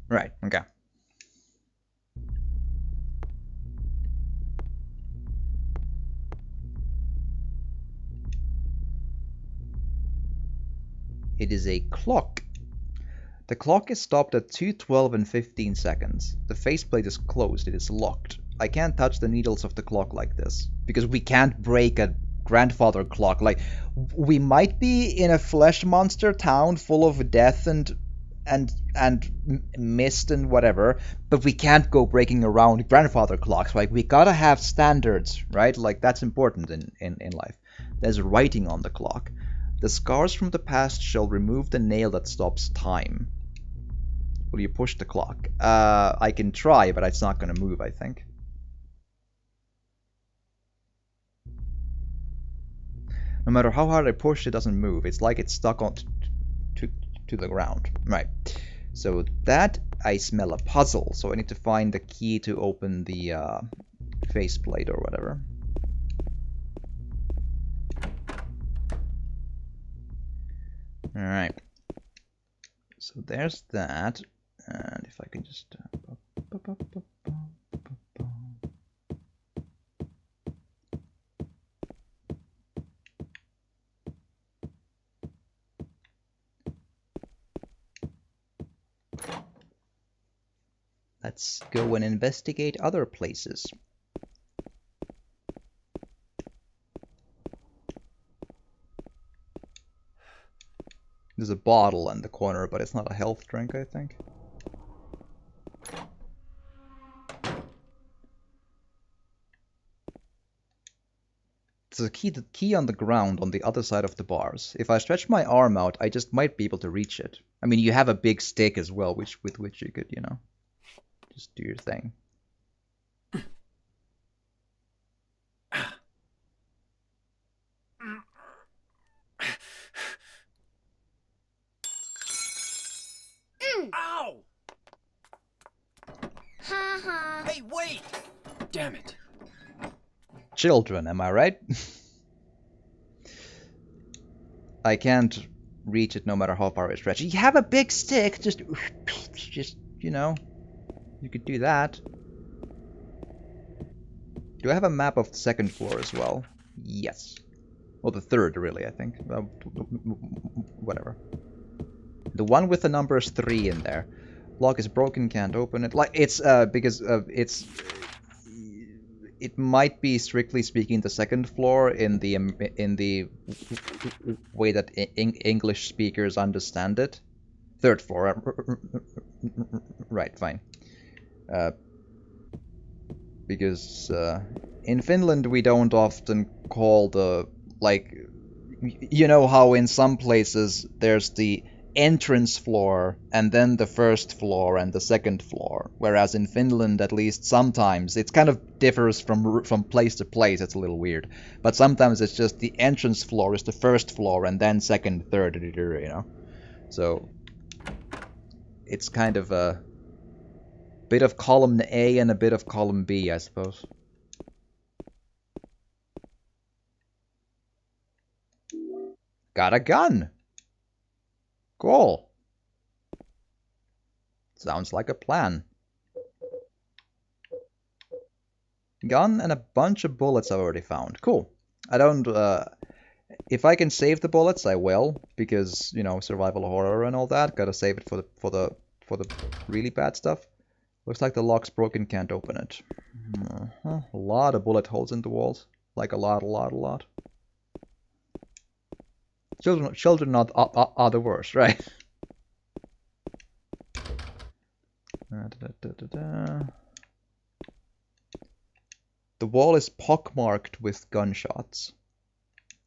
Right, okay. It is a clock. The clock is stopped at 2:12 and 15 seconds. The faceplate is closed. It is locked. I can't touch the needles of the clock like this because we can't break a grandfather clock. Like, we might be in a flesh monster town full of death and mist and whatever, but we can't go breaking around grandfather clocks. Like, we gotta have standards, right? Like, that's important in life. There's writing on the clock. The scars from the past shall remove the nail that stops time. Will you push the clock? I can try, but it's not gonna move, I think. No matter how hard I push, it doesn't move. It's like it's stuck on to the ground. Right. So that, I smell a puzzle. So I need to find the key to open the faceplate or whatever. Alright. So there's that. And if I can just... Let's go and investigate other places. There's a bottle in the corner, but it's not a health drink, I think. There's a key on the ground on the other side of the bars. If I stretch my arm out, I just might be able to reach it. I mean, you have a big stick as well, with which you could, you know, just do your thing. Ow! Hey, wait! Damn it. Children, am I right? I can't reach it no matter how far I stretch. You have a big stick, just, you know, you could do that. Do I have a map of the second floor as well? Yes. Well, the third, really, I think. Whatever. The one with the numbers 3 in there. Lock is broken, can't open it. Like, it's, because it might be, strictly speaking, the second floor in the way that English speakers understand it. Third floor. Right, fine. Because in Finland we don't often call the, like, you know how in some places there's the entrance floor and then the first floor and the second floor, whereas in Finland, at least sometimes, it kind of differs from place to place. It's a little weird, but sometimes it's just the entrance floor is the first floor and then second, third, you know. So it's kind of a bit of column A and a bit of column B, I suppose. Got a gun. Cool. Sounds like a plan. Gun and a bunch of bullets I've already found. Cool. I don't, if I can save the bullets, I will, because, you know, survival horror and all that. Gotta save it for the really bad stuff. Looks like the lock's broken, can't open it. A lot of bullet holes in the walls. Like a lot. Children are the worst, right? The wall is pockmarked with gunshots.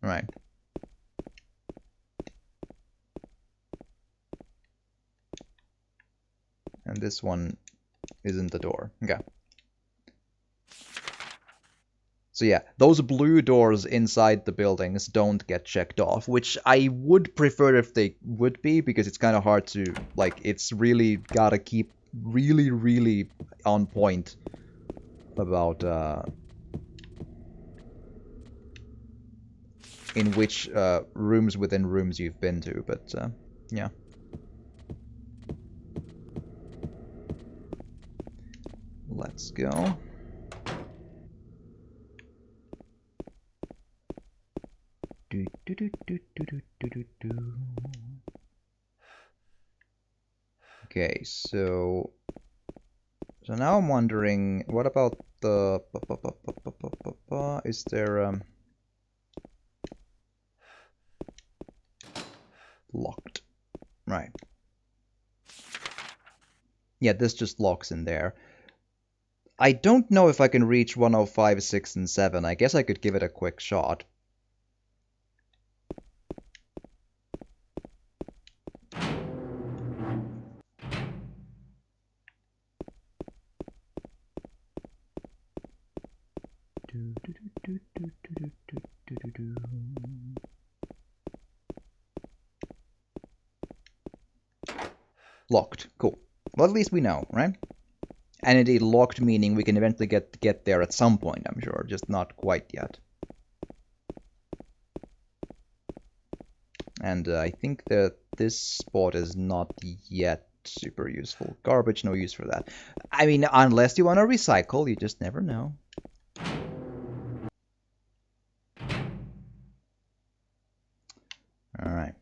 Right. And this one isn't the door. Okay. So yeah, those blue doors inside the buildings don't get checked off, which I would prefer if they would be, because it's kind of hard to, like, it's really gotta keep really on point about in which rooms within rooms you've been to, but yeah. Let's go. Okay, so now I'm wondering, what about the is there locked? Right. Yeah, this just locks in there. I don't know if I can reach 105, 6, and 7. I guess I could give it a quick shot. Locked. Cool. Well, at least we know, right? And indeed, locked meaning we can eventually get there at some point, I'm sure, just not quite yet. And I think that this spot is not yet super useful. Garbage, no use for that. I mean, unless you want to recycle, you just never know. Alright.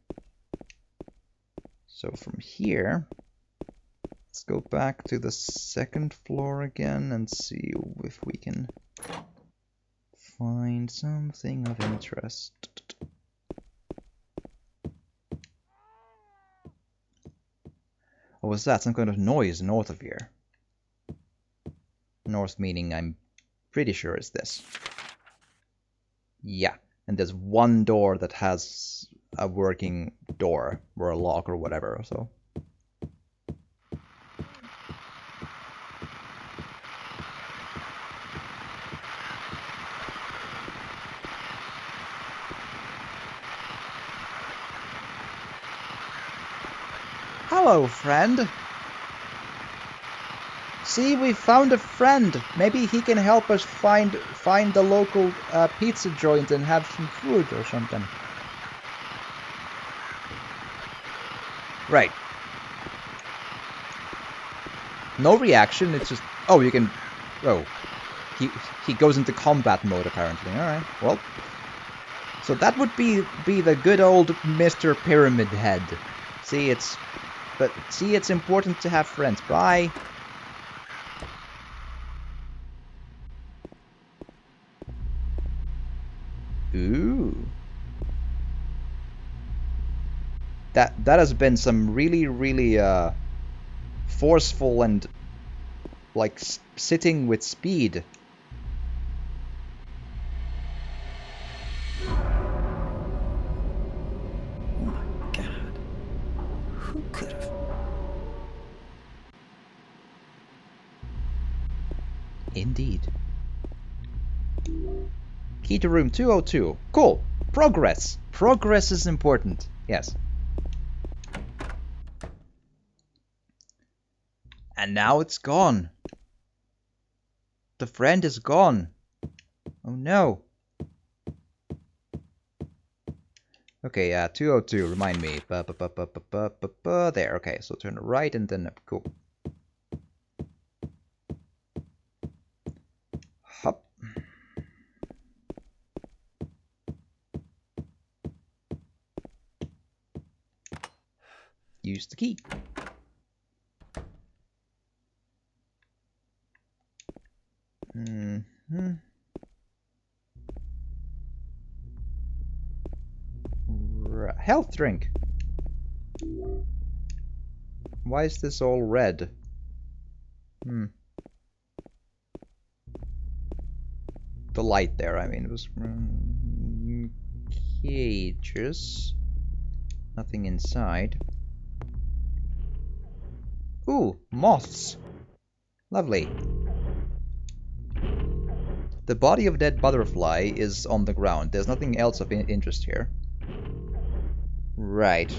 So from here, Let's go back to the second floor again and see if we can find something of interest. What was that? Some kind of noise north of here. North meaning I'm pretty sure it's this. Yeah, and there's one door that has a working door or a lock or whatever, so. Hello, friend. See, we found a friend. Maybe he can help us find the local pizza joint and have some food or something. Right. No reaction. It's just you can. Oh, he goes into combat mode apparently. All right. Well, so that would be the good old Mr. Pyramid Head. See, it's important to have friends. Bye. Ooh. That has been some really forceful and like sitting with speed. Oh my god. Who could have? Indeed. Key to room 202. Cool. Progress. Progress is important. Yes. And now it's gone. The friend is gone. Oh no. Okay, 202, remind me. There, okay, so turn right and then up. Cool. Hop. Use the key. Health drink. Why is this all red? The light there, I mean, it was cages. Nothing inside. Ooh, moths. Lovely. The body of dead butterfly is on the ground. There's nothing else of interest here. Right.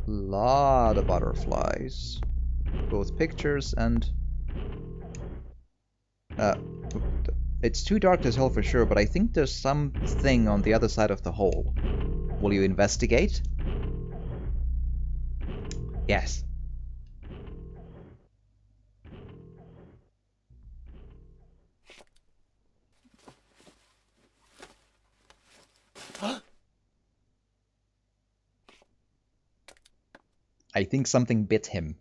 Lot of butterflies. Both pictures and... it's too dark to tell for sure, but I think there's something on the other side of the hole. Will you investigate? Yes. I think something bit him.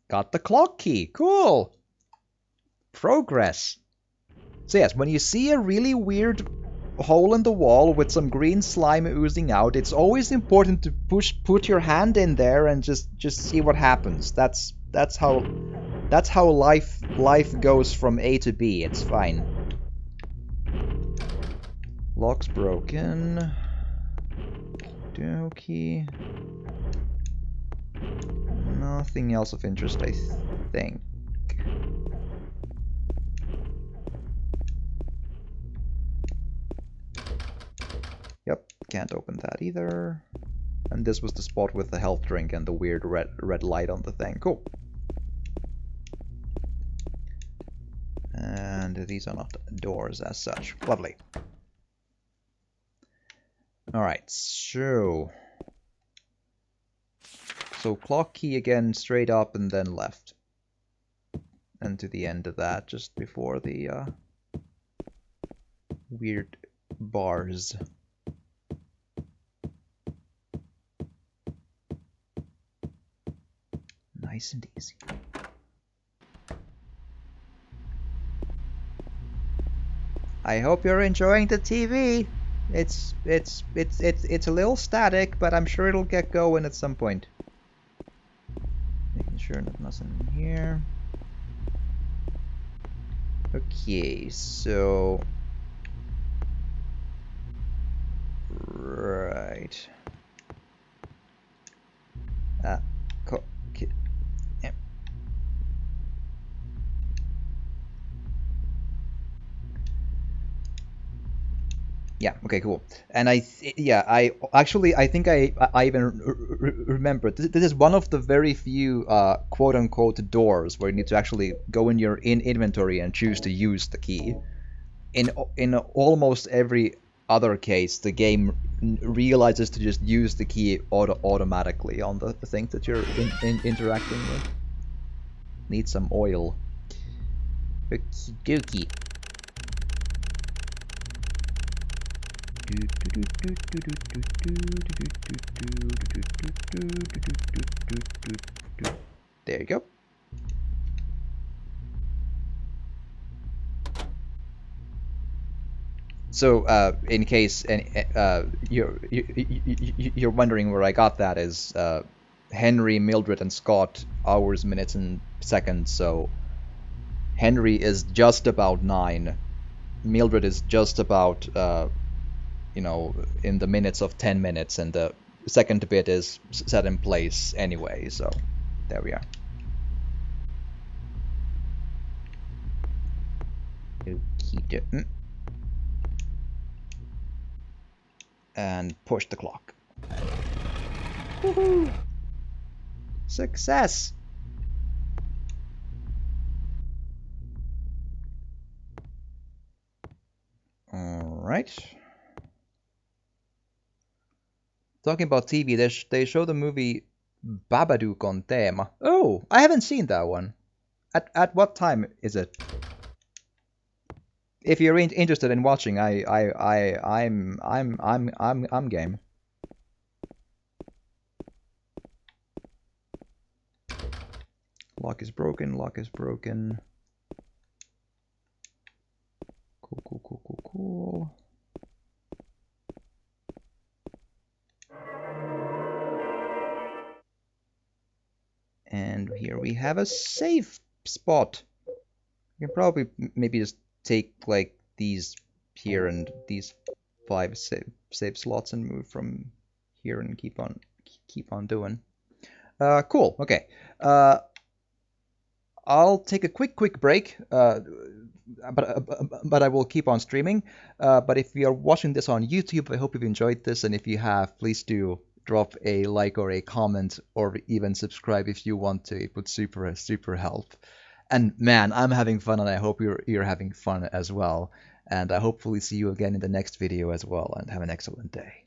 Got the clock key. Cool. Progress. So yes, when you see a really weird hole in the wall with some green slime oozing out, it's always important to put your hand in there and just see what happens. That's how life goes from A to B. It's fine. Lock's broken. Okey. Nothing else of interest, I think. Yep, can't open that either. And this was the spot with the health drink and the weird red light on the thing. Cool. And these are not doors as such. Lovely. Alright, so clock key again, straight up and then left. and to the end of that, just before the weird bars. Nice and easy. I hope you're enjoying the TV. It's a little static, but I'm sure it'll get going at some point. Making sure that nothing in here. Okay, so right. Yeah. Yeah, okay, cool. And I think I even remember this is one of the very few quote unquote doors where you need to actually go in your inventory and choose to use the key. In almost every other case, the game realizes to just use the key automatically on the thing that you're interacting with. Need some oil. Okie dokie. There you go. So, in case you're wondering where I got that is Henry, Mildred, and Scott, hours, minutes, and seconds. So Henry is just about 9. Mildred is just about in the minutes of 10 minutes, and the second bit is set in place anyway. So there we are. Okie and push the clock. Woohoo! Success! Alright. Talking about TV, they show the movie Babadook on Teema. Oh, I haven't seen that one. At what time is it? If you're interested in watching, I'm game. Lock is broken. Lock is broken. Cool. And here we have a safe spot. You can probably maybe just take like these here and these 5 save slots and move from here and keep on doing. Cool. Okay. I'll take a quick break, but I will keep on streaming. But if you are watching this on YouTube, I hope you've enjoyed this, and if you have, please do drop a like or a comment or even subscribe if you want to. It would super help. And man, I'm having fun, and I hope you're having fun as well. And I hopefully see you again in the next video as well, and have an excellent day.